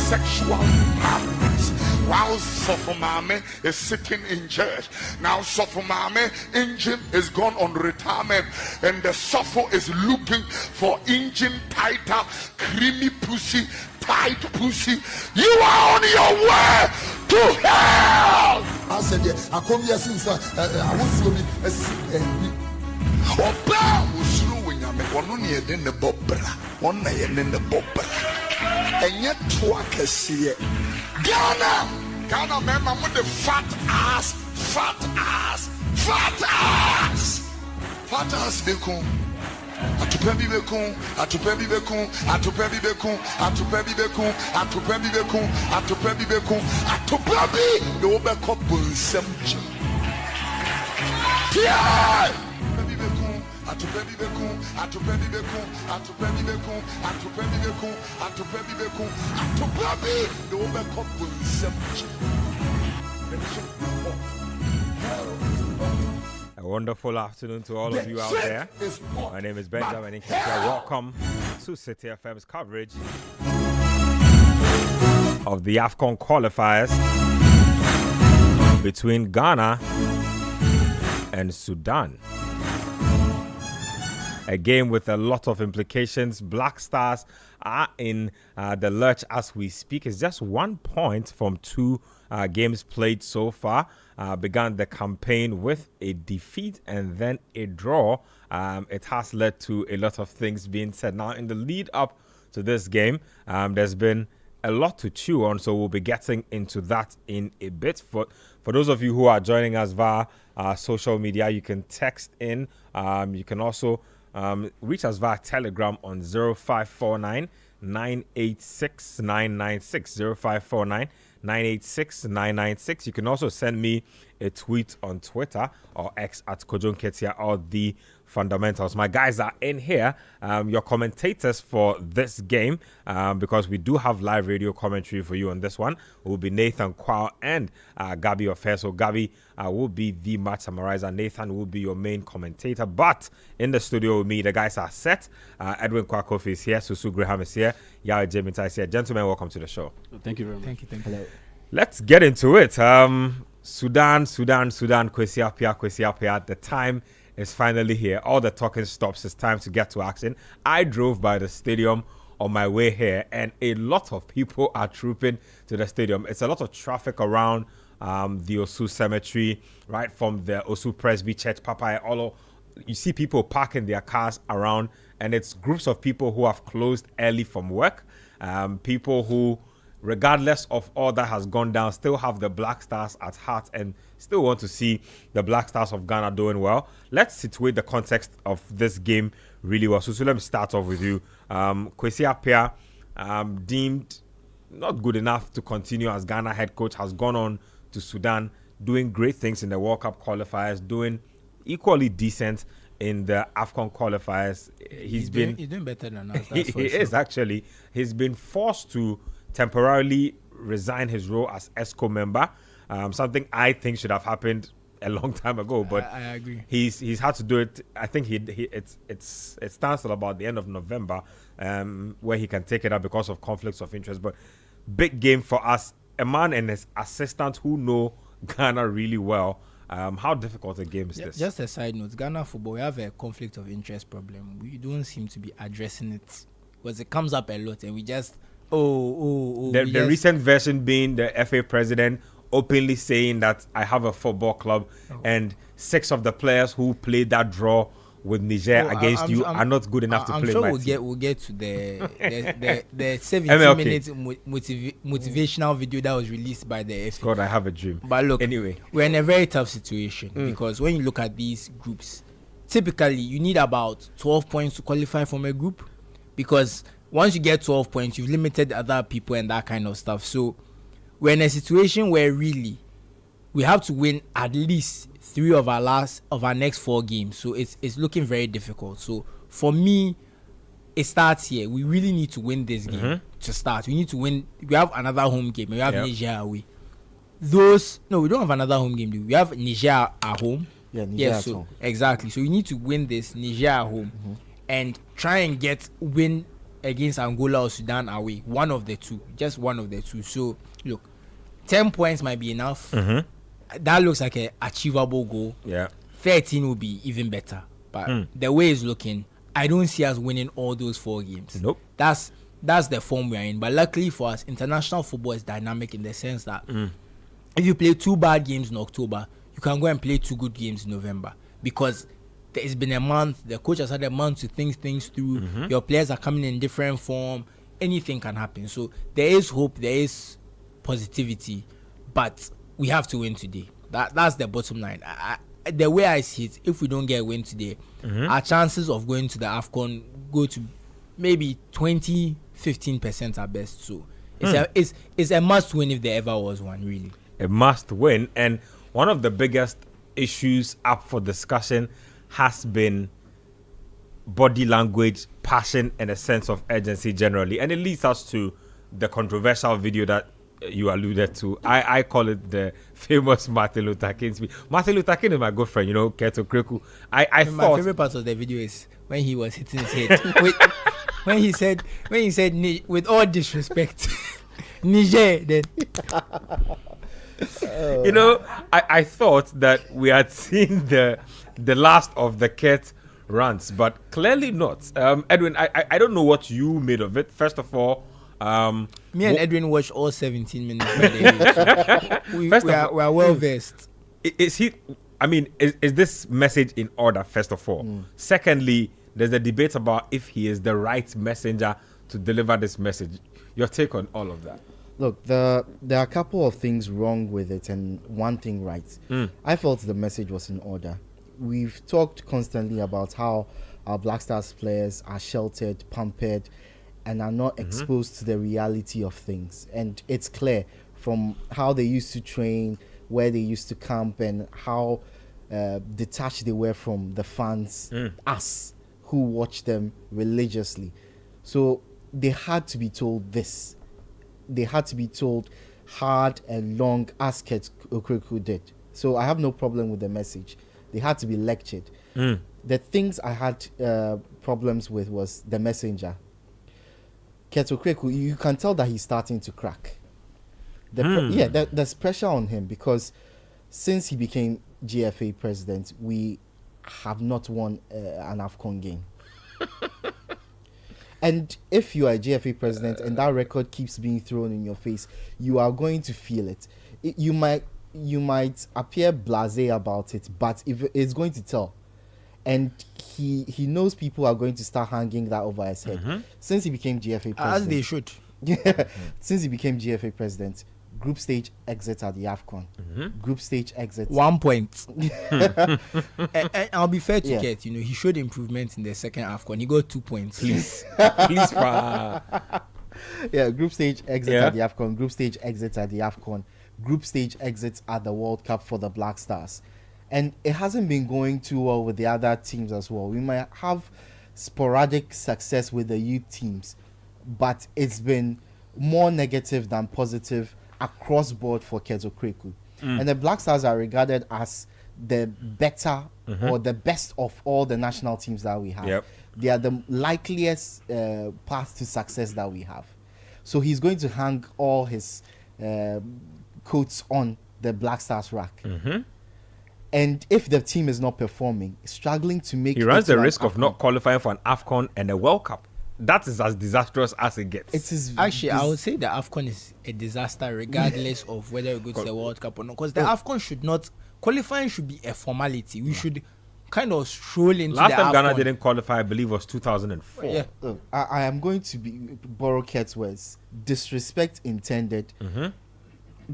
sexual madness. While Sofumame is sitting in church. Now Sofumame engine is gone on retirement, and the Sofo is looking for engine tighter, creamy pussy, tight pussy. You are on your way to hell. I said, yeah, I come here since I was swimming. Oba was slowing me. One year in the bobra, 1 year in the bobra, and yet twice here. Ghana, man, I'm with the fat ass, they come. Atupebi bekun, the obeko bunsem. Yeah! Atupebi bekun, the obeko bunsem. A wonderful afternoon to all of you out there. My name is Benjamin Nketsia. Welcome to Citi FM's coverage of the AFCON qualifiers between Ghana and Sudan. A game with a lot of implications. Black Stars are in the lurch as we speak. It's just 1 point from 2 games played so far. Began the campaign with a defeat and then a draw. It has led to a lot of things being said. Now, in the lead up to this game, there's been a lot to chew on, so we'll be getting into that in a bit. For those of you who are joining us via social media, you can text in. You can also reach us via Telegram on 0549 986 996 0549 986 996. You can also send me a tweet on Twitter or X at Kojo Nketsia or the Fundamentals. My guys are in here, your commentators for this game, because we do have live radio commentary for you on this one. It will be Nathan Kwao and Gabi Ofer. So Gabi will be the match summarizer. Nathan will be your main commentator. But in the studio with me, the guys are set. Edwin Kwakofi is here. Susu Graham is here. Edwin Gyimah is here. Gentlemen, welcome to the show. Thank you very much. Thank you. Hello. Let's get into it. Sudan, Kwesi Appiah. The time is finally here. All the talking stops. It's time to get to action. I drove by the stadium on my way here, and a lot of people are trooping to the stadium. It's a lot of traffic around the Osu Cemetery, right from the Osu Presby Church, Papa. You see people parking their cars around, and it's groups of people who have closed early from work. People who, regardless of all that has gone down, still have the Black Stars at heart and still want to see the Black Stars of Ghana doing well. Let's situate the context of this game really well. So let me start off with you. Kwesi Appiah, deemed not good enough to continue as Ghana head coach, has gone on to Sudan, doing great things in the World Cup qualifiers, doing equally decent in the AFCON qualifiers. He's doing better than us. He is actually. He's been forced to temporarily resign his role as ESCO member, something I think should have happened a long time ago. But I agree. He's had to do it. I think it stands till about the end of November, where he can take it up because of conflicts of interest. But big game for us. A man and his assistant who know Ghana really well. How difficult a game is this? Just a side note, Ghana football, we have a conflict of interest problem. We don't seem to be addressing it because it comes up a lot, and we just the recent version being the FA president openly saying that I have a football club, and 6 of the players who played that draw with Niger against you are not good enough to play. I'm sure we'll get to the 17-minute motivational video that was released by the FA. God, I have a dream. But look, anyway, we're in a very tough situation because when you look at these groups, typically you need about 12 points to qualify from a group, because once you get 12 points, you've limited other people and that kind of stuff. So we're in a situation where really we have to win at least 3 of our next 4 games. So it's looking very difficult. So for me, it starts here. We really need to win this game to start. We need to win. We have another home game. We have Niger away. We don't have another home game. We have Niger at home. Niger at home. Exactly. So we need to win this Niger at home and try and win against Angola or Sudan away. One of the two. Just one of the two. So, look, 10 points might be enough. That looks like an achievable goal. Yeah. 13 will be even better. But the way it's looking, I don't see us winning all those 4 games. Nope. That's the form we are in. But luckily for us, international football is dynamic in the sense that if you play 2 bad games in October, you can go and play 2 good games in November. Because it's been a month, the coach has had a month to think things through. Your players are coming in different form. Anything can happen. So there is hope, there is positivity, but we have to win today. That's the bottom line. The way I see it, if we don't get a win today, our chances of going to the AFCON go to maybe 20-15% at best. So it's a must win if there ever was one, really. A must win. And one of the biggest issues up for discussion has been body language, passion, and a sense of urgency generally. And it leads us to the controversial video that you alluded to. I call it the famous Martin Luther King speech. Martin Luther King is my good friend, Keto Kreku. I My thought favorite part of the video is when he was hitting his head. when he said with all disrespect, Niger. Then I thought that we had seen the last of the Ket rants, but clearly not. Edwin, I don't know what you made of it. First of all, me and Edwin watched all 17 minutes. We are well versed. Is this message in order, first of all? Secondly, there's a debate about if he is the right messenger to deliver this message. Your take on all of that? Look, there are a couple of things wrong with it and one thing right. I felt the message was in order. We've talked constantly about how our Black Stars players are sheltered, pampered, and are not exposed to the reality of things. And it's clear from how they used to train, where they used to camp, and how detached they were from the fans, us, who watch them religiously. So they had to be told this. They had to be told hard and long, as Ket Okreku did. So I have no problem with the message. They had to be lectured. The things I had problems with was the messenger. Ket Okreku, you can tell that he's starting to crack. There's pressure on him because since he became GFA president, we have not won an AFCON game. And if you are a GFA president and that record keeps being thrown in your face, you are going to feel it. You might appear blasé about it, but if it's going to tell. And he knows people are going to start hanging that over his head. Since he became GFA president. As they should. Since he became GFA president, group stage exit at the AFCON. Group stage exit. 1 point. and I'll be fair to Ket, he showed improvement in the second AFCON. He got 2 points. Please. Group stage exit at the AFCON. Group stage exit at the AFCON. Group stage exits at the World Cup for the Black Stars. And it hasn't been going too well with the other teams as well. We might have sporadic success with the youth teams, but it's been more negative than positive across board for Ket Okreku. And the Black Stars are regarded as the better or the best of all the national teams that we have. They are the likeliest path to success that we have. So he's going to hang all his coats on the Black Stars rack. And if the team is not performing, struggling to make, he runs the risk of not qualifying for an AFCON and a World Cup. That is as disastrous as it gets. I would say the AFCON is a disaster regardless of whether we go to the World Cup or not. Because the AFCON should not, qualifying should be a formality. We should kind of stroll into Last the time AFCON. Ghana didn't qualify, I believe, was 2004. I am going to borrow Ket's words. Disrespect intended.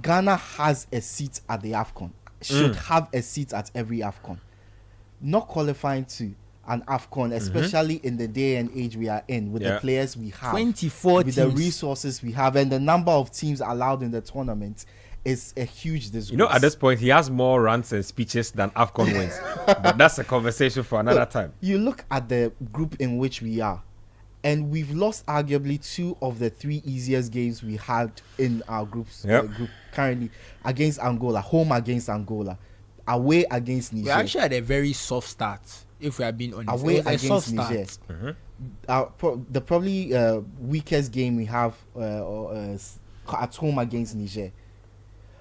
Ghana has a seat at the AFCON. Should have a seat at every AFCON. Not qualifying to an AFCON, especially in the day and age we are in, with the players we have, 24 with teams. the resources we have, and the number of teams allowed in the tournament is a huge disgrace. At this point, he has more rants and speeches than AFCON wins. But that's a conversation for another time. You look at the group in which we are, and we've lost arguably 2 of the 3 easiest games we had in our group currently, against Angola, home against Angola, away against Niger. We actually had a very soft start. if we are being honest. away It was a soft against start. Niger. The probably weakest game we have at home against Niger.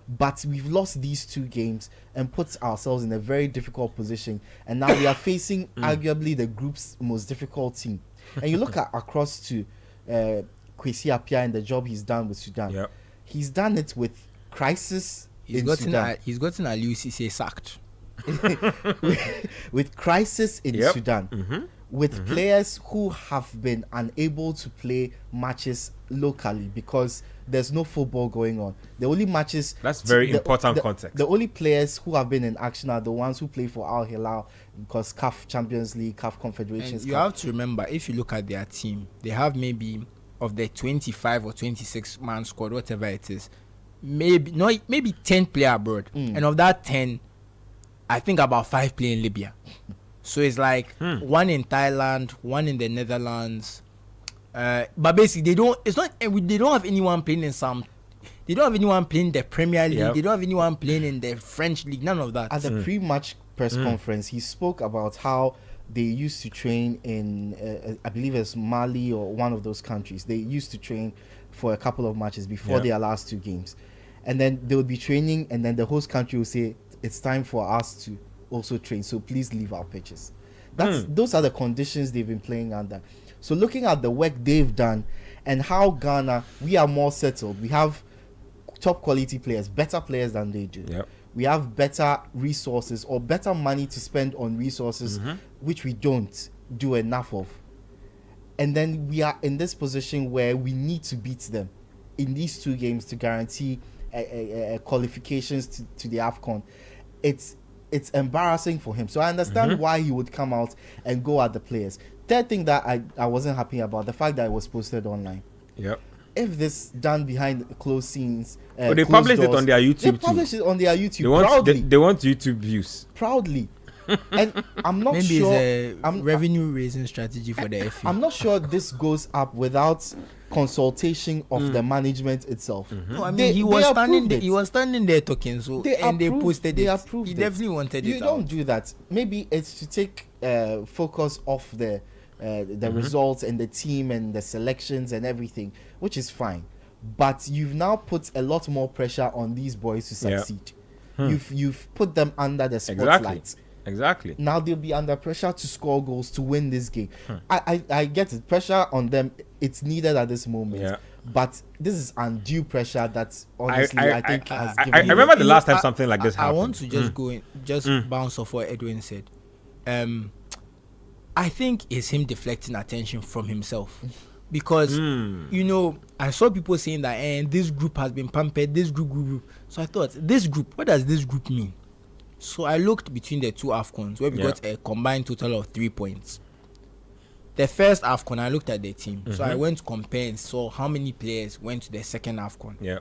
But we've lost these 2 games and put ourselves in a very difficult position. And now we are facing arguably the group's most difficult team. And you look across to Kwesi Appiah and the job he's done with Sudan. Yep. He's done it with crisis in Sudan. He's gotten Aliou Cisse sacked. With crisis in Yep. Sudan. With players who have been unable to play matches locally because there's no football going on. The only matches... That's very important context. The only players who have been in action are the ones who play for Al Hilal because CAF Champions League, CAF Confederations And you Cup. have to remember, if you look at their team, they have maybe of the 25 or 26 man squad, whatever it is, maybe 10 play abroad. And of that 10, I think about 5 play in Libya. So it's like 1 in Thailand, 1 in the Netherlands. But basically, they don't have anyone playing in some. They don't have anyone playing the Premier League. Yep. They don't have anyone playing in the French league. None of that. At the pre-match press conference, he spoke about how they used to train in, I believe it's Mali or one of those countries. They used to train for a couple of matches before their last 2 games. And then they would be training, and then the host country will say, it's time for us to also train, so please leave our pitches. Those are the conditions they've been playing under. So looking at the work they've done and how Ghana, we are more settled. We have top quality players, better players than they do. Yep. We have better resources or better money to spend on resources, which we don't do enough of. And then we are in this position where we need to beat them in these 2 games to guarantee qualifications to the AFCON. It's embarrassing for him. So I understand why he would come out and go at the players. Third thing that I wasn't happy about, the fact that it was posted online. Yep. If this done behind closed scenes, But they closed published it doors, on their YouTube They published it on their YouTube They want YouTube views. proudly. And I'm not Maybe sure. it's a revenue raising strategy for the FA. I'm not sure this goes up without consultation of the management itself. No, I mean They he was approved standing there talking, so They and they approved- posted they it. approved He it. definitely wanted You it don't out. do that. Maybe it's to take focus off the results and the team and the selections and everything, which is fine. But you've now put a lot more pressure on these boys to succeed. You've put them under the spotlight. Exactly. Now they'll be under pressure to score goals to win this game. I get it. Pressure on them, it's needed at this moment. Yeah. But this is undue pressure that honestly I think has given I you- remember the You know, last time something like this I happened. want to just go in, bounce off what Edwin said. I think it's him deflecting attention from himself. Because, you know, I saw people saying that this group has been pampered, this group. So I thought, this group, what does this group mean? So I looked between the 2 AFCONs where we got a combined total of 3 points. The first AFCON, I looked at the team. So I went to compare and saw how many players went to the second AFCON. Yeah.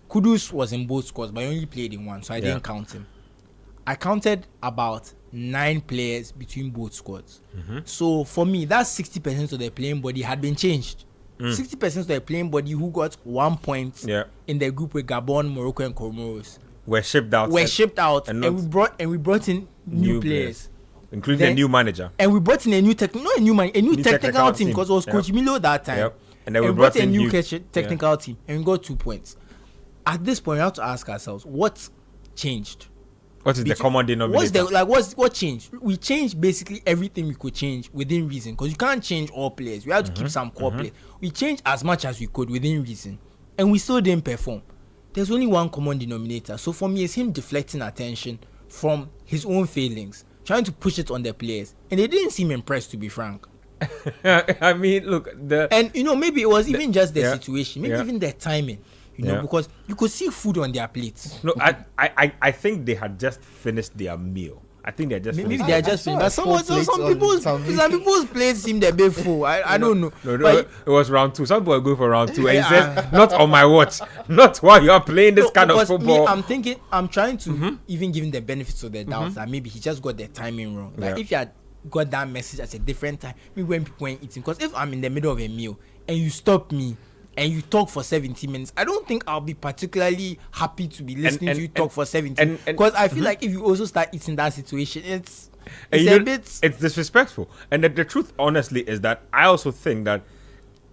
Kudus was in both squads, but he only played in one, so I didn't count him. I counted about 9 players between both squads. So for me, that 60% of the playing body had been changed. 60% of the playing body who got 1 point in the group with Gabon, Morocco, and Comoros Were shipped out. and we brought in new players. Including Then- a new manager. And we brought in a new technical technical team team. because it was Coach Milo that time. Yep. And then we we brought brought a in new new- technical team and we got 2 points. At this point, we have to ask ourselves, what changed? What is the common denominator? What changed? We changed basically everything we could change within reason, because you can't change all players. We had to keep some core players. We changed as much as we could within reason, and we still didn't perform. There's only one common denominator. So for me, it's him deflecting attention from his own failings, trying to push it on the players, and they didn't seem impressed, to be frank. I mean, look, And you know, maybe it was even just the situation, maybe Yeah. even the timing. You know, Yeah. because you could see food on their plates. no, I think they had just finished their meal. I think they had just Maybe finished. they are I just saw but a full plate some on people's some plates seemed a bit full. I don't know. No, But it was round 2. Some people are going for round 2, and he said, "Not on my watch. Not while you are playing this kind of because football." I'm trying to even give him the benefits of the doubt that maybe he just got the timing wrong. Like Yeah. if you had got that message at a different time, maybe when people weren't eating. Because if I'm in the middle of a meal and you stop me and you talk for 70 minutes, I don't think I'll be particularly happy to be listening to you talk for 70 minutes. Because I feel like if you also start eating that situation, It's disrespectful. And the truth, honestly, is that I also think that,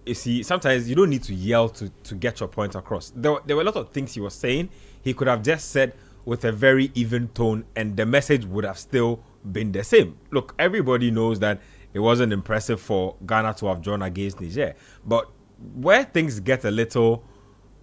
you see, sometimes you don't need to yell to get your point across. There were a lot of things he was saying. He could have just said with a very even tone, and the message would have still been the same. Look, everybody knows that it wasn't impressive for Ghana to have drawn against Niger. But where things get a little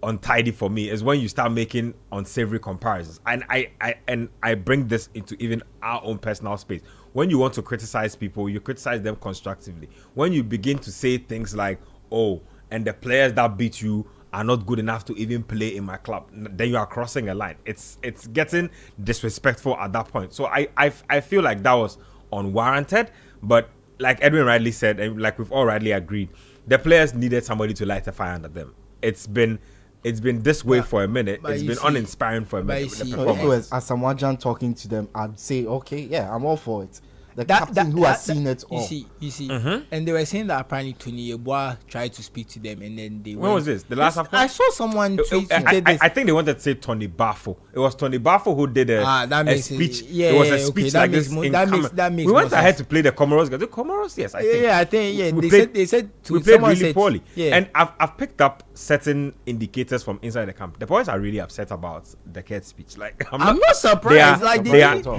untidy for me is when you start making unsavory comparisons. And I bring this into even our own personal space. When you want to criticize people, you criticize them constructively. When you begin to say things like, oh, and the players that beat you are not good enough to even play in my club, then you are crossing a line. It's getting disrespectful at that point. So I feel like that was unwarranted. But like Edwin rightly said, and like we've all rightly agreed, the players needed somebody to light a fire under them. It's been this way for a minute. It's been uninspiring for a minute. So if it was Asamoah talking to them, I'd say, okay, yeah, I'm all for it. The captain who has seen it all. You see, and they were saying that apparently Tony Yeboah tried to speak to them, and then they. When was this? The last I saw someone tweet this. I think they wanted to say Tony Bafo. It was Tony Bafo who did a speech. It was a speech like this. That makes we went ahead to play the Comoros. The Comoros, yes, I think. Yeah, I think they said we played really poorly. Yeah. And I've picked up certain indicators from inside the camp. The boys are really upset about the Nketsia speech. Like I'm not surprised.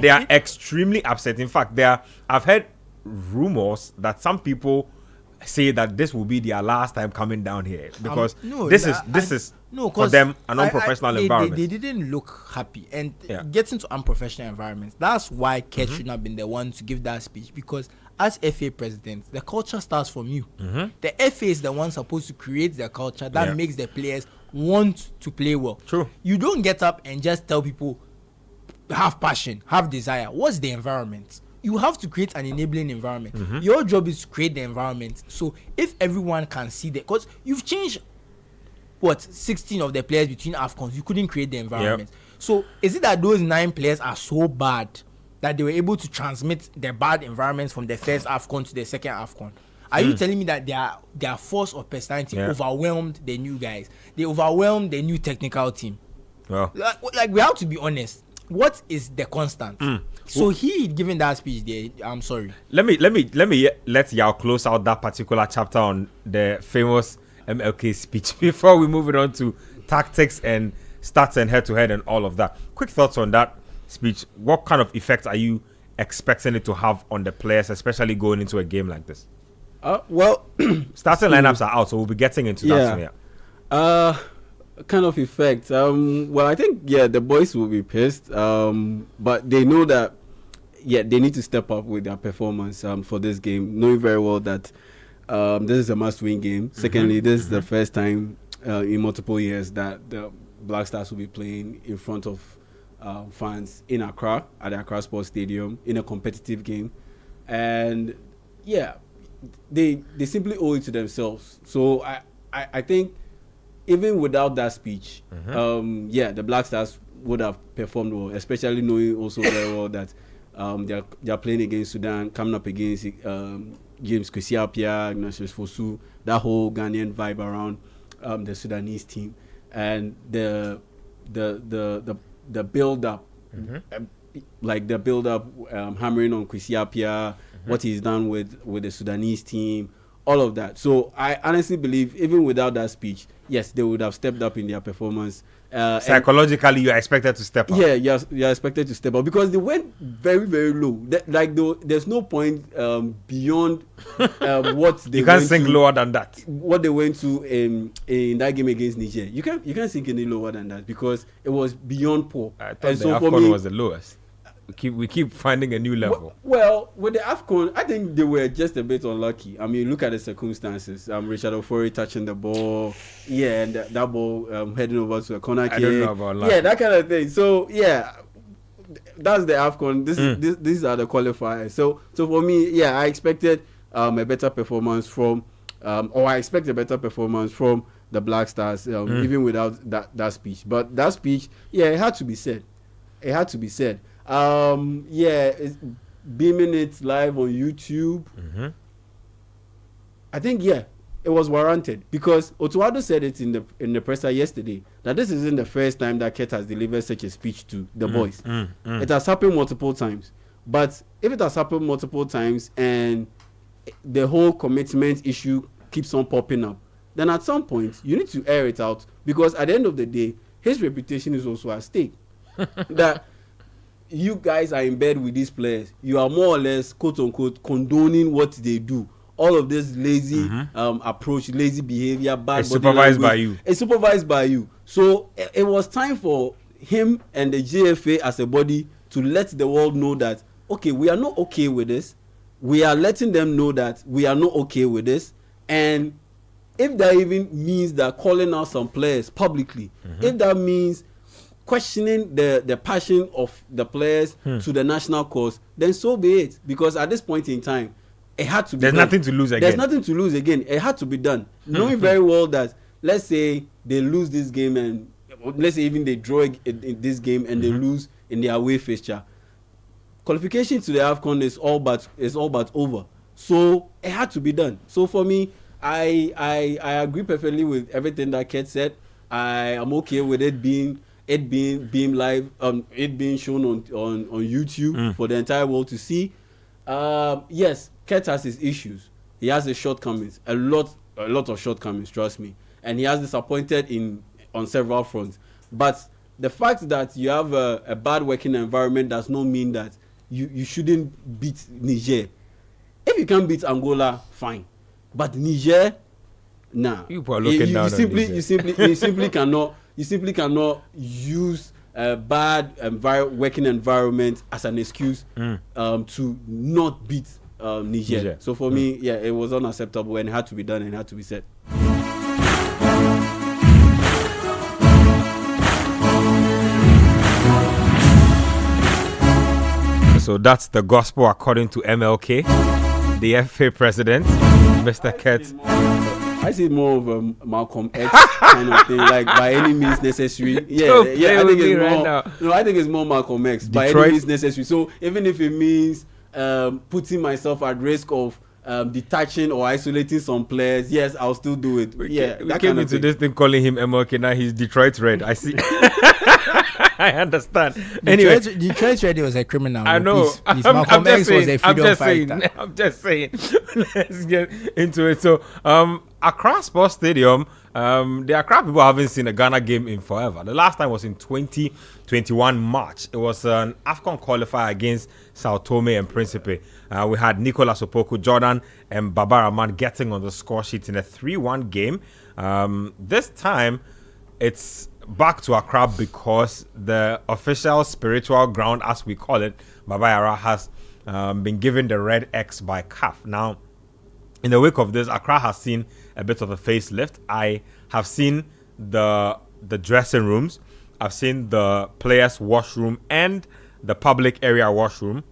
They are extremely upset. In fact, I've heard rumors that some people say that this will be their last time coming down here because this is for them an unprofessional environment. They didn't look happy, and getting to unprofessional environments. That's why Nketsia should not have been the one to give that speech, because as FA president, the culture starts from you. The FA is the one supposed to create the culture that makes the players want to play well. True. You don't get up and just tell people have passion, have desire. What's the environment? You have to create an enabling environment. Your job is to create the environment. So if everyone can see that, because you've changed 16 of the players between AFCONs, you couldn't create the environment. So is it that those 9 players are so bad that they were able to transmit the bad environments from the first AFCON to the second AFCON? Are you telling me that their force of personality overwhelmed the new guys? They overwhelmed the new technical team. Well, like we have to be honest. What is the constant? So he given that speech there. I'm sorry. Let y'all close out that particular chapter on the famous MLK speech before we move it on to tactics and stats and head-to-head and all of that. Quick thoughts on that speech. What kind of effect are you expecting it to have on the players, especially going into a game like this? Starting lineups are out, so we'll be getting into that. So kind of effect. I think the boys will be pissed. But they know that they need to step up with their performance for this game, knowing very well that this is a must-win game. Secondly, this is the first time in multiple years that the Black Stars will be playing in front of fans in Accra at the Accra Sports Stadium in a competitive game, and they simply owe it to themselves. So I think even without that speech, the Black Stars would have performed well, especially knowing also very well that they're playing against Sudan, coming up against James Kwesi, Ignatius Fosu, that whole Ghanaian vibe around the Sudanese team, and the build up, like the build up, hammering on Kwesi, what he's done with the Sudanese team, all of that. So I honestly believe even without that speech, yes, they would have stepped up in their performance. Psychologically, you are expected to step up. Yeah, you're expected to step up because they went very, very low. There's no point beyond what they. You can't sink lower than that. What they went to in that game against Niger, you can't sink any lower than that because it was beyond poor. I thought the AFCON was the lowest. We keep finding a new level. Well, with the AFCON, I think they were just a bit unlucky. I mean, look at the circumstances. Richard Ofori touching the ball, and that ball heading over to a corner kick. I don't know about lucky. That kind of thing. So that's the AFCON. These are the qualifiers. So for me, I expected a better performance from, I expect a better performance from the Black Stars, even without that speech. But that speech, it had to be said. It had to be said. It's beaming it live on YouTube. I think it was warranted because Otuado said it in the presser yesterday that this isn't the first time that Nketsia has delivered such a speech to the boys. It has happened multiple times, But if it has happened multiple times and the whole commitment issue keeps on popping up, then at some point you need to air it out, because at the end of the day, his reputation is also at stake. That you guys are in bed with these players, you are more or less, quote unquote, condoning what they do. All of this lazy approach, lazy behavior, bad it's body supervised language, by you. It's supervised by you. So it was time for him and the JFA as a body to let the world know that, okay, we are not okay with this. We are letting them know that we are not okay with this. And if that even means that calling out some players publicly, if that means questioning the passion of the players to the national cause, then so be it. Because at this point in time, it had to be There's done. nothing to lose again. There's nothing to lose again. It had to be done. Knowing very well that, let's say they lose this game, and let's say even they draw in this game and they lose in their away fixture, qualification to the AFCON is all but over. So it had to be done. So for me, I agree perfectly with everything that Ket said. I am okay with it being live, it being shown on YouTube for the entire world to see. Yes, Ket has his issues. He has his shortcomings, a lot of shortcomings, trust me, and he has disappointed on several fronts. But the fact that you have a bad working environment does not mean that you shouldn't beat Niger. If you can beat Angola, fine, but Niger, nah. People are looking down on Niger. You simply cannot use a bad working environment as an excuse to not beat Niger. So for me, yeah, it was unacceptable, and it had to be done and it had to be said. So that's the gospel according to MLK, the FA president, Mr. Ket. I see more of a Malcolm X kind of thing, like by any means necessary. Yeah, I think it's more. No, I think it's more Malcolm X, by any means necessary. So even if it means putting myself at risk of detaching or isolating some players, yes, I'll still do it. We came into this thing calling him MLK. Now he's Detroit Red. I see. I understand. Anyway, Detroit Red was a criminal. I know. Please. Malcolm X was a freedom fighter. I'm just saying. Let's get into it. So, Accra Sports Stadium, the Accra people haven't seen a Ghana game in forever. The last time was in 2021 March. It was an AFCON qualifier against Sao Tome and Principe. We had Nicolas Opoku, Jordan, and Baba Rahman getting on the score sheet in a 3-1 game. This time, it's back to Accra because the official spiritual ground, as we call it, Baba Yara, has been given the red X by CAF. Now, in the wake of this, Accra has seen a bit of a facelift. I have seen the dressing rooms. I've seen the players' washroom and the public area washroom.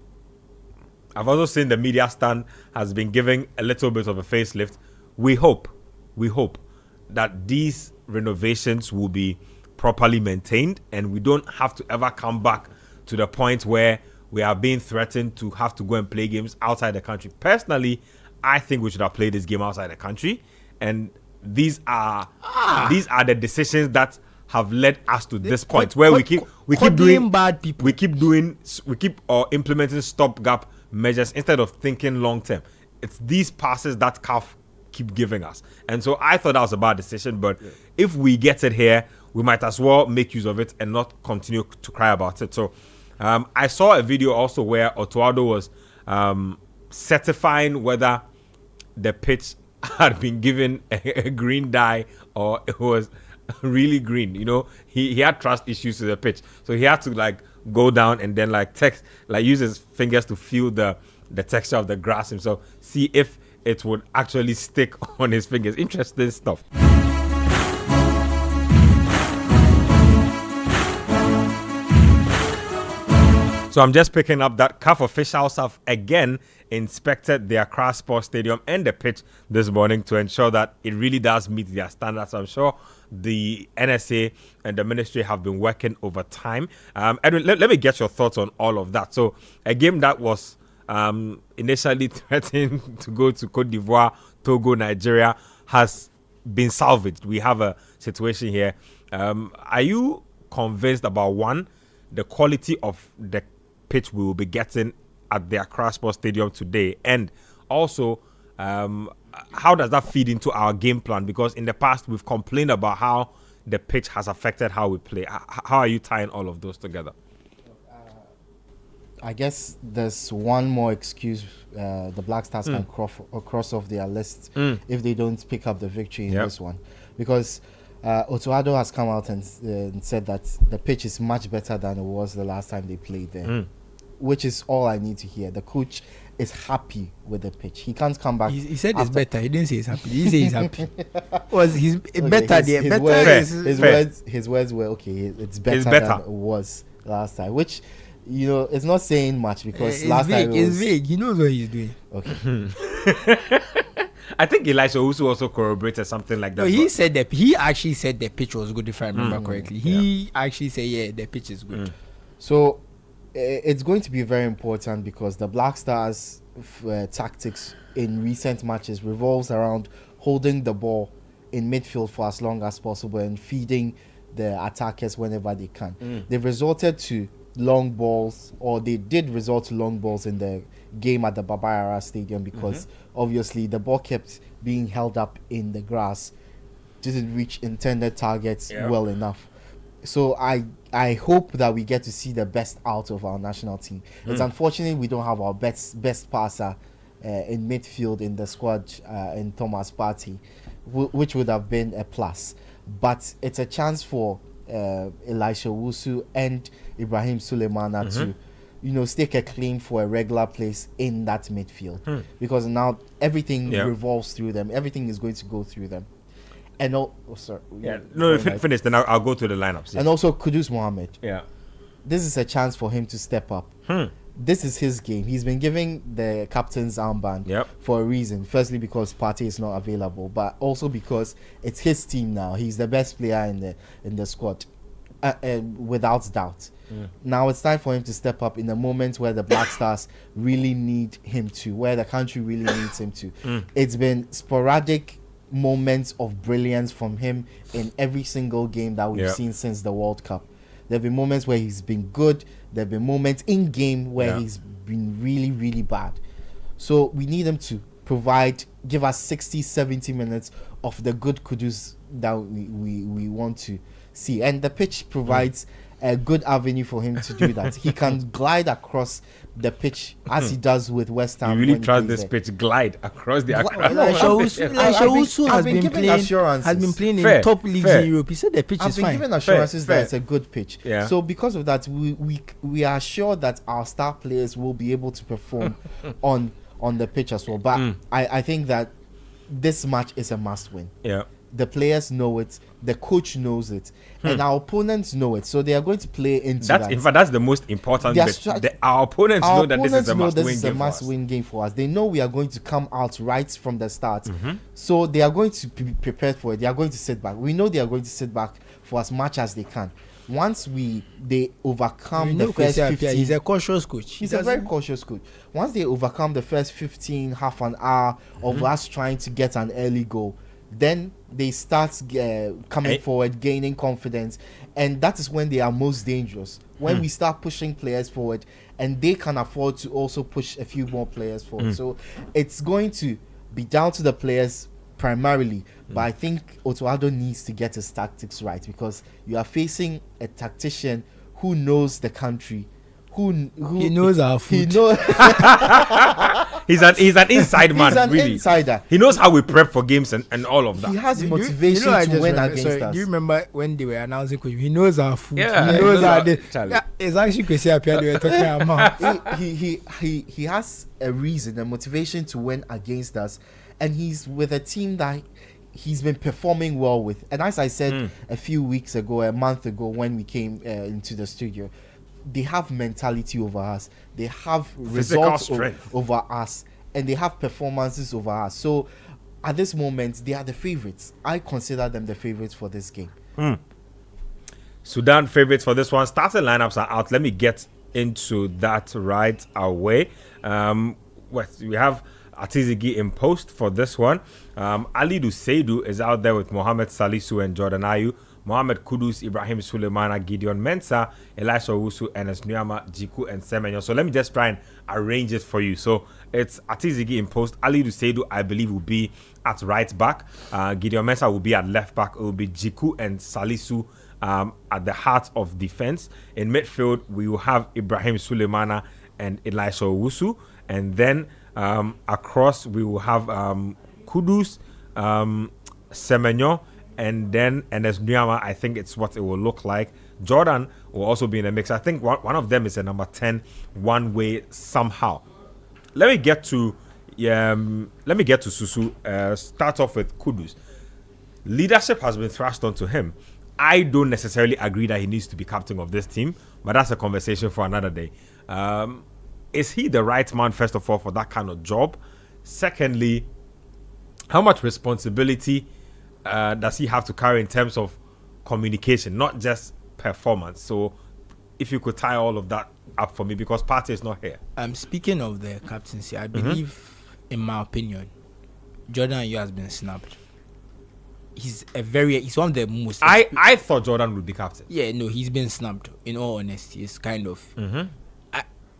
I've also seen the media stand has been giving a little bit of a facelift. We hope that these renovations will be properly maintained and we don't have to ever come back to the point where we are being threatened to have to go and play games outside the country. Personally, I think we should have played this game outside the country, and these are the decisions that have led us to this point where we keep doing bad people. We keep implementing stopgap measures instead of thinking long term. It's these passes that CAF keep giving us, and so I thought that was a bad decision. But if we get it here, we might as well make use of it and not continue to cry about it. So I saw a video also where Otuado was certifying whether the pitch had been given a green dye or it was really green. You know, he had trust issues with the pitch, so he had to go down and then use his fingers to feel the texture of the grass himself, see if it would actually stick on his fingers. Interesting stuff. So I'm just picking up that CAF officials have again inspected the Accra Sports Stadium and the pitch this morning to ensure that it really does meet their standards. I'm sure the NSA and the ministry have been working over time. Edwin, let me get your thoughts on all of that. So a game that was initially threatened to go to Cote d'Ivoire, Togo, Nigeria has been salvaged. We have a situation here. Are you convinced about, one, the quality of the pitch we will be getting at the Accra Sports Stadium today? And also, how does that feed into our game plan? Because in the past, we've complained about how the pitch has affected how we play. How are you tying all of those together? I guess there's one more excuse the Black Stars can cross off their list if they don't pick up the victory in this one. Because Otoado has come out and said that the pitch is much better than it was the last time they played there, which is all I need to hear. The coach is happy with the pitch. He can't come back. He said it's better. He didn't say he's happy. He said he's happy. He's Okay, better there. His words were, okay, it's better than it was last time, which, you know, it's not saying much because last time it's vague. He knows what he's doing. Okay. I think Elisha also corroborated something like that. No, he actually said the pitch was good, if I remember correctly. He actually said, the pitch is good. So it's going to be very important because the Black Stars tactics in recent matches revolves around holding the ball in midfield for as long as possible and feeding the attackers whenever they can. They've resorted to long balls, or they did resort to long balls in the game at the Babayara Stadium because obviously the ball kept being held up in the grass, didn't reach intended targets well enough. So I hope that we get to see the best out of our national team. It's unfortunate we don't have our best passer in midfield in the squad in Thomas Partey, which would have been a plus. But it's a chance for Elisha Owusu and Ibrahim Sulemana to, you know, stake a claim for a regular place in that midfield because now everything revolves through them. Everything is going to go through them. And finish. Then I'll go to the lineups. And also Kudus Mohammed. Yeah, this is a chance for him to step up. This is his game. He's been giving the captain's armband for a reason. Firstly, because Partey is not available, but also because it's his team now. He's the best player in the squad, without doubt. Now it's time for him to step up in a moment where the Black Stars really need him to, where the country really needs him to. It's been sporadic moments of brilliance from him in every single game that we've seen since the World Cup. There have been moments where he's been good. There have been moments in game where he's been really, really bad. So we need him to give us 60, 70 minutes of the good Kudus that we want to see. And the pitch provides a good avenue for him to do that. He can glide across the pitch as he does with West Ham. You really trust this pitch glide across the Accra? Has been playing in top leagues in Europe. He said the pitch is fine. I've been given assurances that it's a good pitch. So because of that, we are sure that our star players will be able to perform on the pitch as well. But I think that this match is a must win. The players know it, the coach knows it, and our opponents know it. So they are going to play into that. In fact, that's the most important bit. Our opponents know that this is a must-win game for us. They know we are going to come out right from the start. So they are going to be prepared for it. They are going to sit back. We know they are going to sit back for as much as they can. Once they overcome the first 15... He's a cautious coach. He's a very cautious coach. Once they overcome the first 15, half an hour of us trying to get an early goal, then they start coming forward, gaining confidence, and that is when they are most dangerous. When we start pushing players forward, and they can afford to also push a few more players forward. So it's going to be down to the players primarily, but I think Otoado needs to get his tactics right because you are facing a tactician who knows the country. He knows our food. He knows. He's an inside man. He's an really. Insider. He knows how we prep for games and all of that. He has motivation to win against us. Do you remember when they were announcing coach? He knows our food. Yeah, he knows our it's actually Kwesi Appiah they were talking about. He has a reason, a motivation to win against us, and he's with a team that he's been performing well with. And as I said a month ago when we came into the studio, they have mentality over us, they have results over us, and they have performances over us. So at this moment they are the favorites. I consider them the favorites for this game. Sudan favorites for this one. Starting lineups are out. Let me get into that right away. We have Atizigi in post for this one. Ali Seidu is out there with Mohamed Salisu and Jordan Ayew. Mohamed Kudus, Ibrahim Suleimana, Gideon Mensah, Elisha Owusu, Ernest Nuama, Jiku, and Semenyo. So let me just try and arrange it for you. So it's Atizigi in post. Ali Seidu, I believe, will be at right back. Gideon Mensah will be at left back. It will be Jiku and Salisu at the heart of defense. In midfield, we will have Ibrahim Suleimana and Elisha Owusu. And then across, we will have Kudus, Semenyo, and then Ernest Nuama. I think it's what it will look like. Jordan will also be in the mix. I think one of them is a number 10 one way somehow. Let me get to Susu. Start off with Kudus. Leadership has been thrust onto him. I don't necessarily agree that he needs to be captain of this team, but that's a conversation for another day. Is he the right man, first of all, for that kind of job? Secondly, how much responsibility does he have to carry in terms of communication, not just performance? So if you could tie all of that up for me, because Partey is not here. Speaking of the captaincy, I believe, in my opinion, Jordan Ayew has been snubbed. He's one of the most... I thought Jordan would be captain. Yeah, no, he's been snubbed, in all honesty. It's kind of...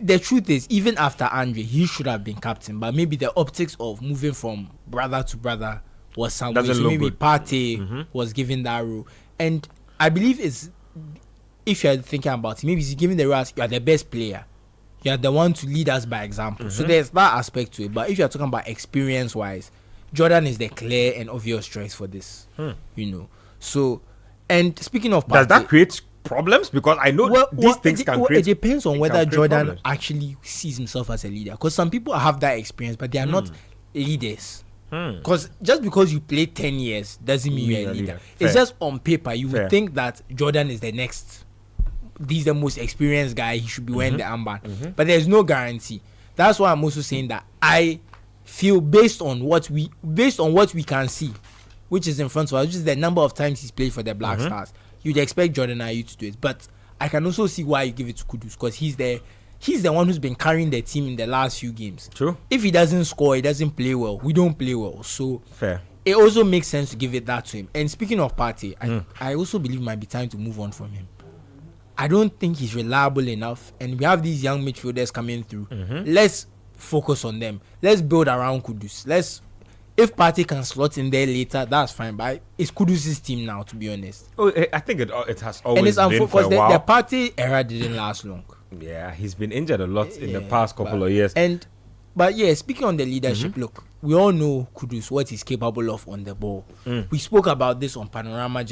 the truth is, even after Andre, he should have been captain, but maybe the optics of moving from brother to brother was somewhere. So maybe Partey was given that role. And I believe if you're thinking about it, maybe he's given the role as you are the best player. You are the one to lead us by example. So there's that aspect to it. But if you're talking about experience-wise, Jordan is the clear and obvious choice for this. So, and speaking of Partey... Does that create problems? Because I know these things can create... It depends on whether Jordan actually sees himself as a leader. Because some people have that experience, but they are not leaders. Because just because you play 10 years doesn't mean you're a leader. It's just on paper. You would think that Jordan is the next... He's the most experienced guy. He should be wearing the armband. But there's no guarantee. That's why I'm also saying that I feel based on what we can see, which is in front of us, which is the number of times he's played for the Black Stars, you'd expect Jordan Ayew to do it. But I can also see why you give it to Kudus, because he's the one who's been carrying the team in the last few games. True. If he doesn't score, he doesn't play well. We don't play well. So fair. It also makes sense to give it that to him. And speaking of Partey, I also believe it might be time to move on from him. I don't think he's reliable enough, and we have these young midfielders coming through. Let's focus on them. Let's build around Kudus. If Partey can slot in there later, that's fine. But it's Kudus' team now, to be honest. Oh, I think it has always been for a while. The Partey era didn't last long. Yeah, he's been injured a lot in the past couple of years. But yeah, speaking on the leadership, look, we all know Kudus, what he's capable of on the ball. We spoke about this on Panorama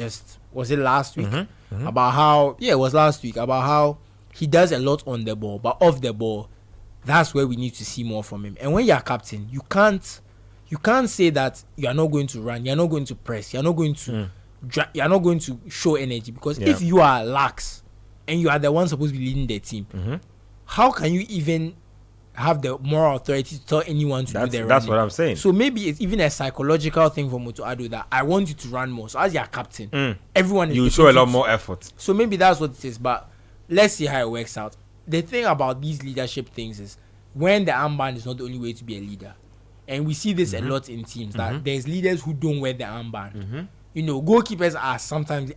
was it last week? About how, it was last week, about how he does a lot on the ball, but off the ball, that's where we need to see more from him. And when you're captain, you can't say that you are not going to run, you're not going to press, you're not going to show energy, because if you are lax and you are the one supposed to be leading the team, how can you even have the moral authority to tell anyone to do their running? That's what I'm saying. So maybe it's even a psychological thing for Moto Ado that I want you to run more. So as your captain, everyone is... You show a lot more effort. So maybe that's what it is. But let's see how it works out. The thing about these leadership things is when the armband is not the only way to be a leader. And we see this a lot in teams, that there's leaders who don't wear the armband. Goalkeepers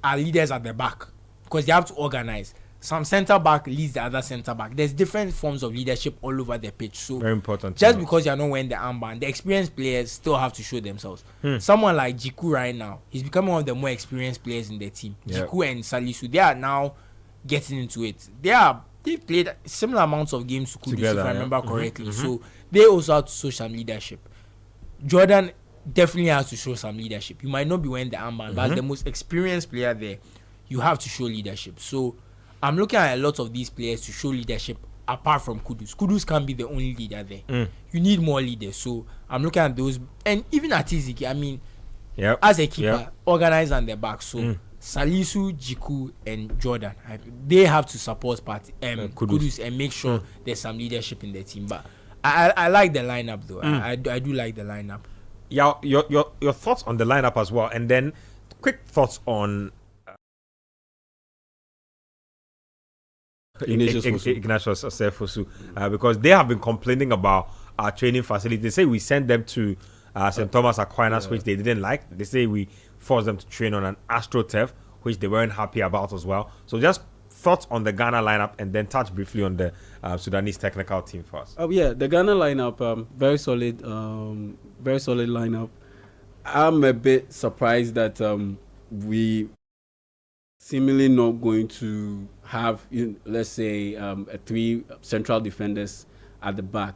are leaders at the back because they have to organize. Some centre back leads the other centre back. There's different forms of leadership all over the pitch. So very important. Just because you're not wearing the armband, the experienced players still have to show themselves. Someone like Jiku right now, he's becoming one of the more experienced players in the team. Jiku and Salisu, they are now getting into it. They've played similar amounts of games to Kudus, together, if I remember correctly. So they also have to show some leadership. Jordan definitely has to show some leadership. You might not be wearing the armband, but as the most experienced player there, you have to show leadership. So I'm looking at a lot of these players to show leadership apart from Kudus. Kudus can't be the only leader there. You need more leaders. So I'm looking at those. And even at Atizigi, I mean, as a keeper, organized on the back. So Salisu, Jiku, and Jordan, they have to support Kudus and make sure there's some leadership in the team. But I like the lineup, though. I do like the lineup. Yeah, your thoughts on the lineup as well. And then quick thoughts on... Ignatius Fosu, because they have been complaining about our training facility. They say we sent them to St. Thomas Aquinas, which they didn't like. They say we forced them to train on an AstroTurf, which they weren't happy about as well. So just thoughts on the Ghana lineup, and then touch briefly on the Sudanese technical team first. Yeah, the Ghana lineup, very solid lineup. I'm a bit surprised that we seemingly not going to have, let's say, 3 central defenders at the back.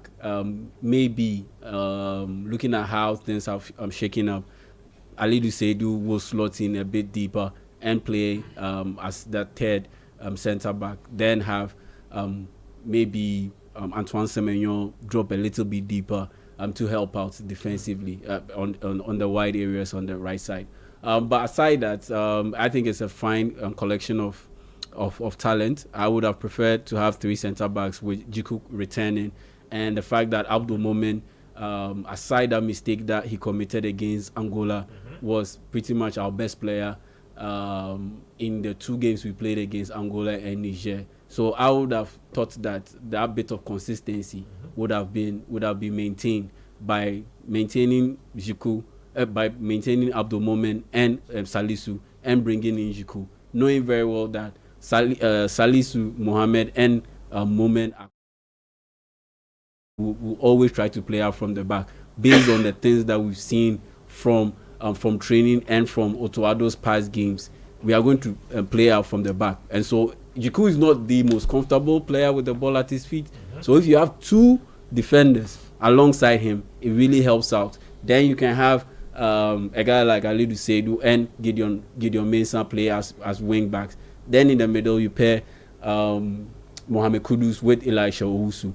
Maybe looking at how things are shaking up, Alidu Seidu will slot in a bit deeper and play as the third centre back. Then have maybe Antoine Semenyo drop a little bit deeper to help out defensively on the wide areas on the right side. But aside that, I think it's a fine collection of talent. I would have preferred to have 3 centre backs with Jiku returning, and the fact that Abdul Momen, aside that mistake that he committed against Angola, was pretty much our best player in the 2 games we played against Angola and Niger. So I would have thought that that bit of consistency would have been maintained by maintaining Jiku, by maintaining Abdul Momen and Salisu, and bringing in Jiku, knowing very well that Salisu, Mohamed, and Momen will always try to play out from the back based on the things that we've seen from training and from Otoado's past games. We are going to play out from the back, and so Jiku is not the most comfortable player with the ball at his feet. So if you have 2 defenders alongside him, it really helps out. Then you can have a guy like Alidu Seidu and Gideon Mensah play as wing backs. Then in the middle you pair Mohamed Kudus with Elisha Owusu.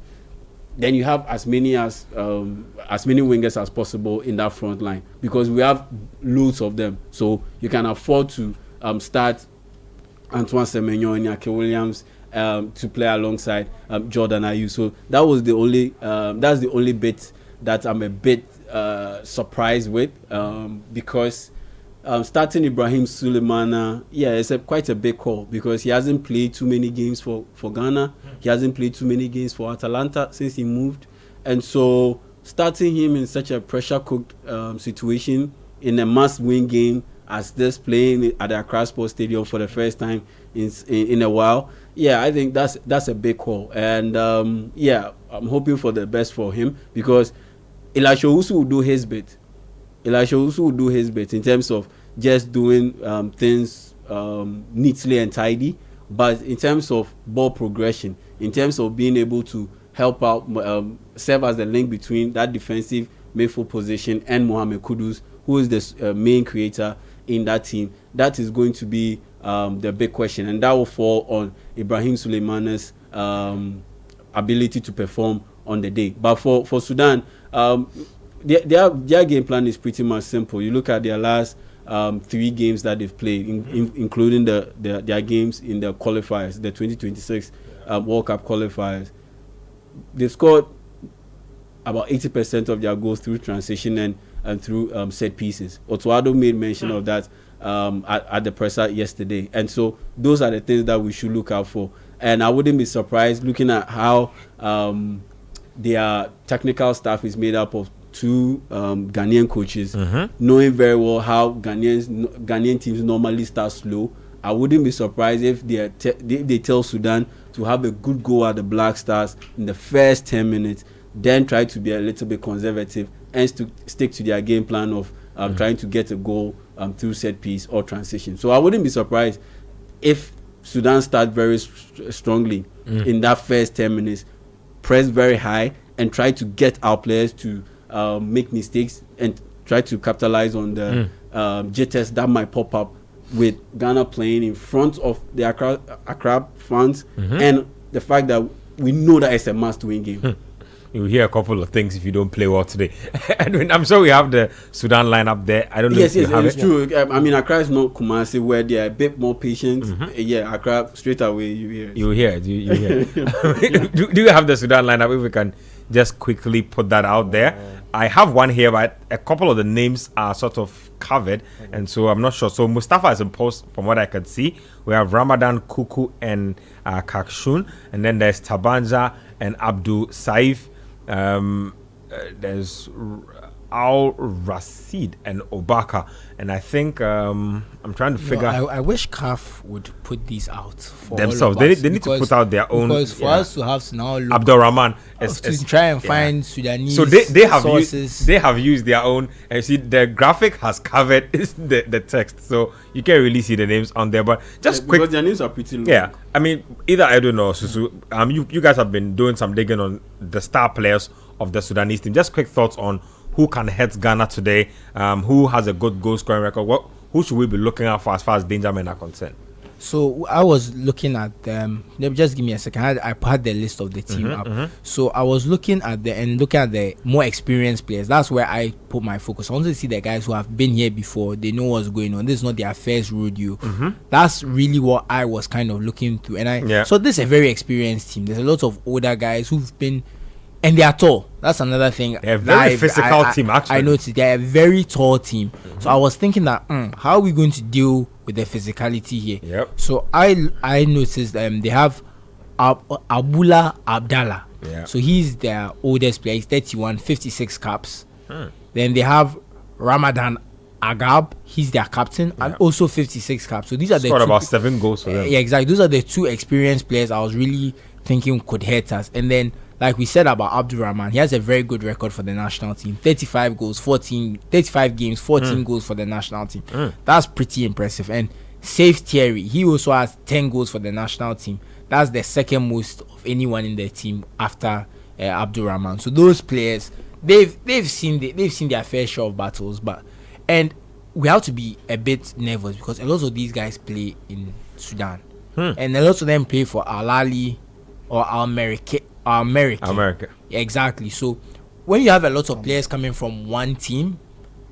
Then you have as many wingers as possible in that front line, because we have loads of them. So you can afford to start Antoine Semenyo and Yake Williams to play alongside Jordan Ayew. So that was that's the only bit that I'm a bit surprised with, because starting Ibrahim Sulemana, it's quite a big call, because he hasn't played too many games for Ghana. He hasn't played too many games for Atalanta since he moved, and so starting him in such a pressure-cooked situation in a must-win game as this, playing at the Accra Sports Stadium for the first time in a while, I think that's a big call, and I'm hoping for the best for him, because Elisha Owusu will do his bit. In terms of just doing things neatly and tidy, but in terms of ball progression, in terms of being able to help out, serve as the link between that defensive midfield position and Mohamed Kudus, who is the main creator in that team, that is going to be the big question, and that will fall on Ibrahim Suleimana's ability to perform on the day. But for Sudan, their game plan is pretty much simple. You look at their last 3 games that they've played, including their games in the qualifiers, the 2026 World Cup qualifiers. They've scored about 80% of their goals through transition and through set pieces. Otoado made mention of that at the presser yesterday, and so those are the things that we should look out for. And I wouldn't be surprised looking at how their technical staff is made up of 2 Ghanaian coaches, knowing very well how Ghanaian teams normally start slow. I wouldn't be surprised if they tell Sudan to have a good go at the Black Stars in the first 10 minutes, then try to be a little bit conservative and stick to their game plan of trying to get a goal through set piece or transition. So I wouldn't be surprised if Sudan start very strongly in that first 10 minutes, press very high, and try to get our players to make mistakes and try to capitalize on the jitters that might pop up with Ghana playing in front of the Accra fans, and the fact that we know that it's a must-win game. You'll hear a couple of things if you don't play well today. Edwin, I'm sure we have the Sudan lineup there. I don't know if you have it. Yes, it's true. I mean, Accra is not Kumasi, where they are a bit more patient. Accra, straight away, you hear it. You hear it. You hear it. do you have the Sudan lineup? If we can just quickly put that out there. I have one here, but a couple of the names are sort of covered, and so I'm not sure. So Mustafa is in post, from what I could see. We have Ramadan, Kuku, and Kakshun, and then there's Tabanja and Abdul Saif. there's Al Rashid and Obaka, and I think I'm trying to figure. I wish CAF would put these out for themselves. All of us They need to put out their own. Because for us to have to now look Abdurrahman to try and find Sudanese so they have sources. They have used their own, and you see the graphic has covered the text, so you can't really see the names on there. But just quick, because their names are pretty long. yeah. I mean, either Edwin or Susu, you guys have been doing some digging on the star players of the Sudanese team. Just quick thoughts on who can hit Ghana today, who has a good goal scoring record. Who should we be looking at for as far as danger men are concerned? So I was looking at them. Just give me a second. I had the list of the team up. So I was looking at the more experienced players. That's where I put my focus. I want to see the guys who have been here before. They know what's going on. This is not their first rodeo. That's really what I was kind of looking through. And so this is a very experienced team. There's a lot of older guys who've been. And they are tall. That's another thing. They're a very physical team, actually. I noticed they're a very tall team. So I was thinking that, how are we going to deal with the physicality here? Yep. So I noticed they have Abula Abdallah. Yeah. So he's their oldest player. He's 31, 56 caps. Then they have Ramadan Agab. He's their captain and also 56 caps. So these are the Scored two. about 7 goals for them. Yeah, exactly. Those are the two experienced players I was really thinking could hurt us. And then, like we said about Abdurrahman, he has a very good record for the national team. 35 games, 14 goals for the national team. That's pretty impressive. And Saif Thierry, he also has 10 goals for the national team. That's the second most of anyone in the team after Abdurrahman. So those players, they've seen their fair share of battles, and we have to be a bit nervous because a lot of these guys play in Sudan, and a lot of them play for Al Ahly or America. Exactly. So when you have a lot of players coming from one team,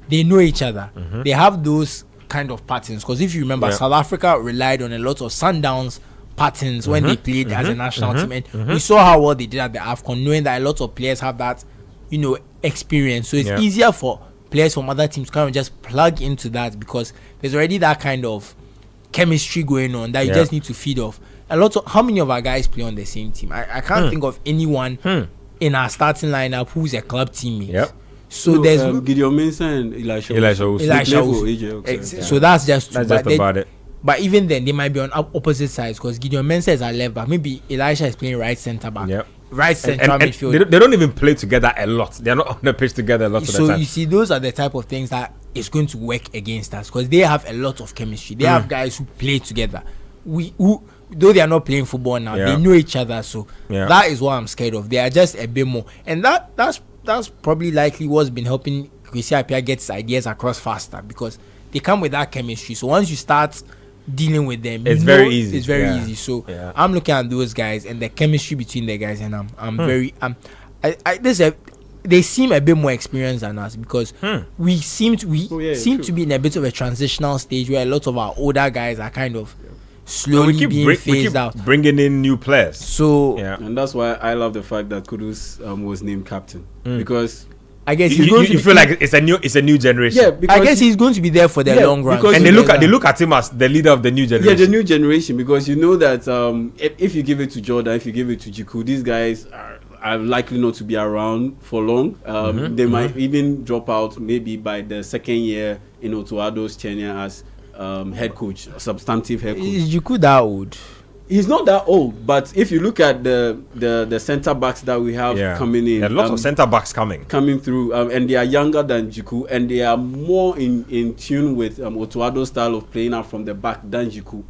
they know each other. They have those kind of patterns. Because if you remember, South Africa relied on a lot of Sundowns patterns when they played as a national team. And we saw how well they did at the AFCON, knowing that a lot of players have that, experience. So it's easier for players from other teams to kind of just plug into that because there's already that kind of chemistry going on that you just need to feed off. How many of our guys play on the same team? I can't think of anyone in our starting lineup who's a club teammate. So there's Gideon Mensah and Elisha. So that's just about it. But even then, they might be on opposite sides because Gideon Mensah is at left back. Maybe Elisha is playing right centre back. Right central midfield. They don't even play together a lot. They're not on the pitch together a lot of the time. So you see, those are the type of things that is going to work against us because they have a lot of chemistry. They have guys who play together. Though they are not playing football now, they know each other. So that is what I'm scared of. They are just a bit more, and that's probably likely what's been helping Kwesi Appiah get his ideas across faster because they come with that chemistry. So once you start dealing with them, it's very easy. It's very easy. So I'm looking at those guys and the chemistry between the guys, and they seem a bit more experienced than us because we seem to be in a bit of a transitional stage where a lot of our older guys are kind of slowly being phased out, bringing in new players. So and that's why I love the fact that Kudus was named captain because I guess you feel like it's a new generation. Yeah, because I guess he's going to be there for the long run. And they look at him as the leader of the new generation. Yeah, the new generation, because you know that if you give it to Jordan, if you give it to Jiku, these guys are likely not to be around for long. They might even drop out maybe by the second year in Otuado's tenure as head coach, substantive head coach. Is Jiku that old? He's not that old, but if you look at the centre backs that we have coming in, there are lots of centre backs coming through, and they are younger than Jiku, and they are more in tune with Otuado's style of playing out from the back than Jiku.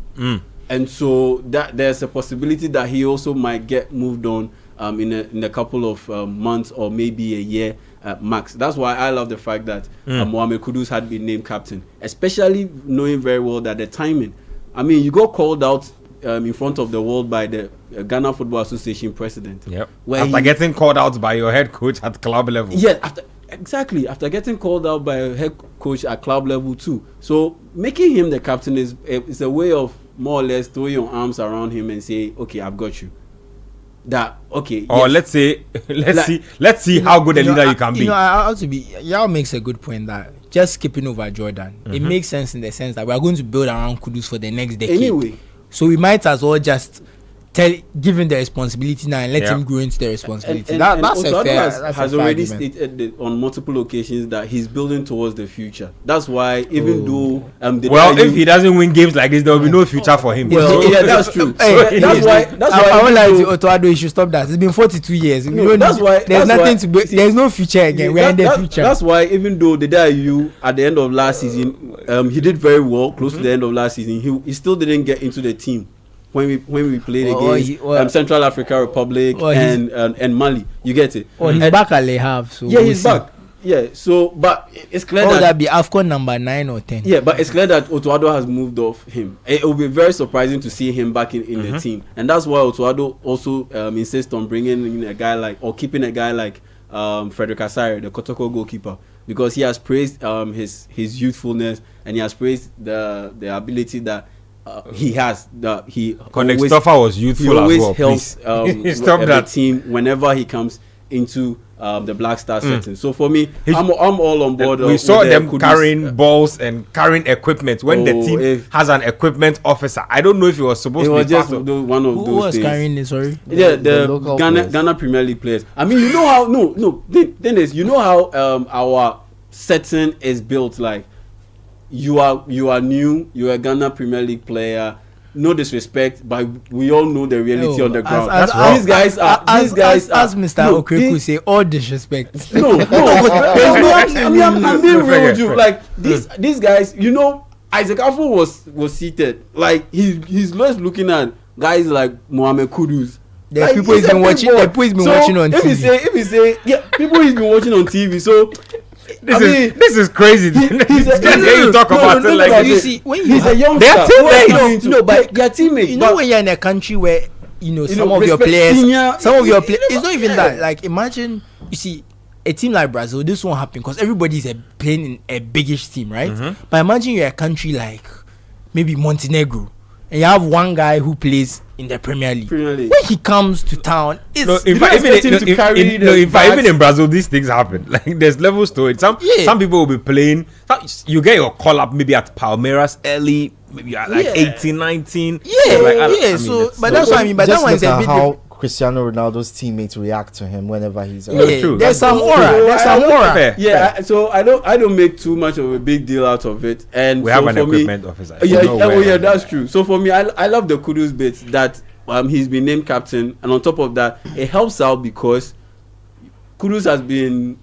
And so that there's a possibility that he also might get moved on in a couple of months or maybe a year max. That's why I love the fact that Mohamed Kudus had been named captain, especially knowing very well that the timing. I mean, you got called out in front of the world by the Ghana Football Association president. After getting called out by your head coach at club level. Yeah, after getting called out by a head coach at club level too. So making him the captain is a way of more or less throwing your arms around him and say, okay, I've got you. Or let's see how good a leader you can be. I have to be. Yao makes a good point that just skipping over Jordan, it makes sense in the sense that we are going to build around Kudus for the next decade. Anyway, so we might as well just give him the responsibility now and let him grow into the responsibility. And That's a Otuado fair. has already stated on multiple occasions that he's building towards the future. That's why even though if he doesn't win games like this, there will be no future for him. Yeah, that's true. That's why I won't lie to Otuado. He should stop that. It's been 42 years. There's no future again. We're in the future. That's why even though the Dayu at the end of last season, he did very well close to the end of last season. He still didn't get into the team when we played against Central African Republic and Mali. You get it? He's back at Le Havre. So he's back. Yeah, so but it's clear that be AFCON number 9 or 10. Yeah, but it's clear that Otuado has moved off him. It will be very surprising to see him back in the team, and that's why Otuado also insists on bringing in a guy keeping a guy like Frederick Asare, the Kotoko goalkeeper, because he has praised his youthfulness, and he has praised the ability that he has. That he Konextofa was youthful as well. Helps the team whenever he comes into the Black Star setting. So for me, I'm all on board. We saw them carrying balls and carrying equipment when the team has an equipment officer. I don't know if it was supposed to be just one of those who was things. carrying it? Sorry, the Ghana Premier League players. I mean, you know how you know how our setting is built. Like you are new. You are a Ghana Premier League player. No disrespect, but we all know the reality on the ground. These guys are. As Mr. Okreku say, all disrespect. No. I'm being real with you. Like these guys, you know, Isaac Afo was seated. Like he's just looking at guys like Mohamed Kudus. The people he's been watching. The people he's been watching on TV. If he say, people he's been watching on TV. So. This is crazy. You talk about it like you see when he's a young. They're teammates. But they're teammates. You know when you're in a country where some of your players. It's not even that. Like imagine you see a team like Brazil. This won't happen because everybody's playing in a biggish team, right? But imagine you're a country like maybe Montenegro, and you have one guy who plays in the Premier League. When he comes to town, even in Brazil, these things happen. Like there's levels to it. Some people will be playing. You get your call up maybe at Palmeiras early, maybe at 18, 19. But that's what I mean. But that one is a bit how Cristiano Ronaldo's teammates react to him whenever he's true. There's some aura. Yeah, so I don't make too much of a big deal out of it. And we have an equipment officer. Yeah, that's true. So for me, I love the Kudus bit that he's been named captain, and on top of that, it helps out because Kudus has been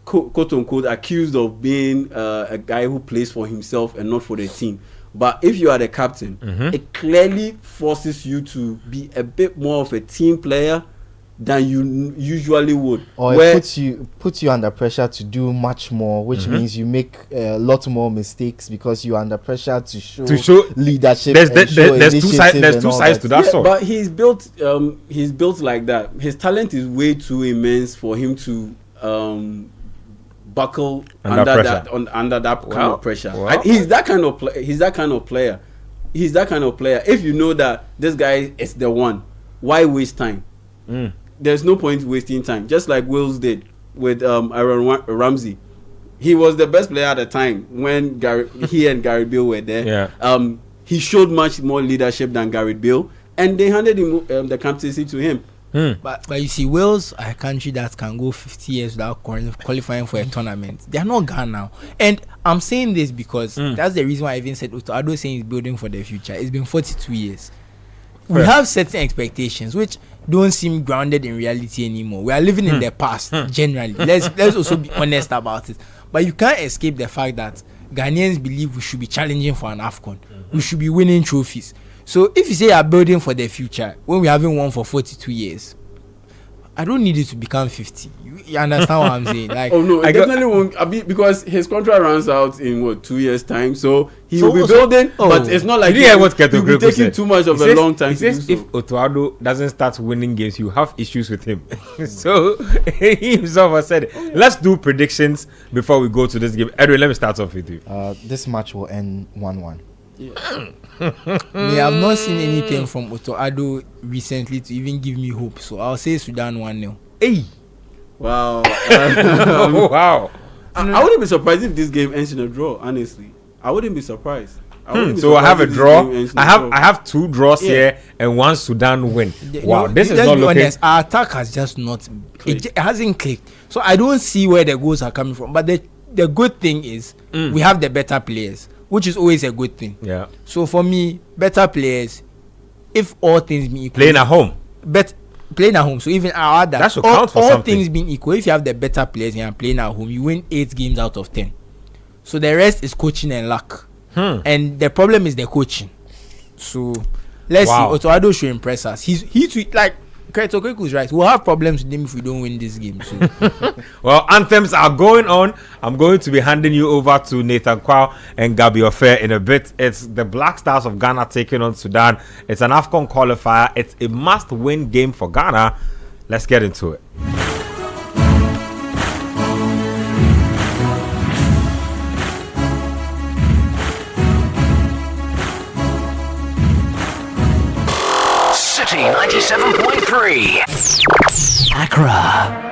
quote unquote accused of being a guy who plays for himself and not for the team. But if you are the captain, it clearly forces you to be a bit more of a team player than you usually would. Or it puts you under pressure to do much more, which means you make a lot more mistakes because you're under pressure to show leadership. There's two sides to that story. But he's built like that. His talent is way too immense for him to buckle under that kind of pressure. And he's that kind of player. If you know that this guy is the one, why waste time? There's no point wasting time. Just like Wales did with Aaron Ramsey. He was the best player at the time when he and Gareth Bale were there. He showed much more leadership than Gareth Bale, and they handed him the captaincy to him. But you see, Wales are a country that can go 50 years without qualifying for a tournament. They are not Ghana now. And I'm saying this because that's the reason why I even said Otuado saying he's building for the future. It's been 42 years. We have certain expectations which don't seem grounded in reality anymore. We are living in the past generally. Let's also be honest about it. But you can't escape the fact that Ghanaians believe we should be challenging for an AFCON. We should be winning trophies. So if you say you're building for the future when we haven't won for 42 years, I don't need it to become 50. You understand what I'm saying? Like, I definitely won't. Because his contract runs out in 2 years' time, so he will be building. But it's not like he'll be taking too much of a long time to do so. If Otuado doesn't start winning games, you have issues with him. So he himself has said it. Let's do predictions before we go to this game. Edwin, let me start off with you. This match will end 1-1. Me, I've not seen anything from Otuado recently to even give me hope. So I'll say Sudan 1-0. Hey! Wow. Wow. I wouldn't be surprised if this game ends in a draw, honestly. I wouldn't be surprised. So I have a draw. I have 2 draws here and 1 Sudan win. Wow, this is let's not be looking. honest, our attack has just not. It hasn't clicked. So I don't see where the goals are coming from. But the good thing is we have the better players, which is always a good thing. Yeah. So for me, better players, if all things being equal, Playing at home. Playing at home. So even our that should count for all something. things being equal, if you have the better players and you're playing at home, you win 8 games out of 10. So the rest is coaching and luck. And the problem is the coaching. So let's see. Otoado should impress us. He's like Kretokoku's right. We'll have problems with him if we don't win this game. So. Well, anthems are going on. I'm going to be handing you over to Nathan Kwao and Gabi Ofer in a bit. It's the Black Stars of Ghana taking on Sudan. It's an AFCON qualifier. It's a must-win game for Ghana. Let's get into it. City 97.3. Accra.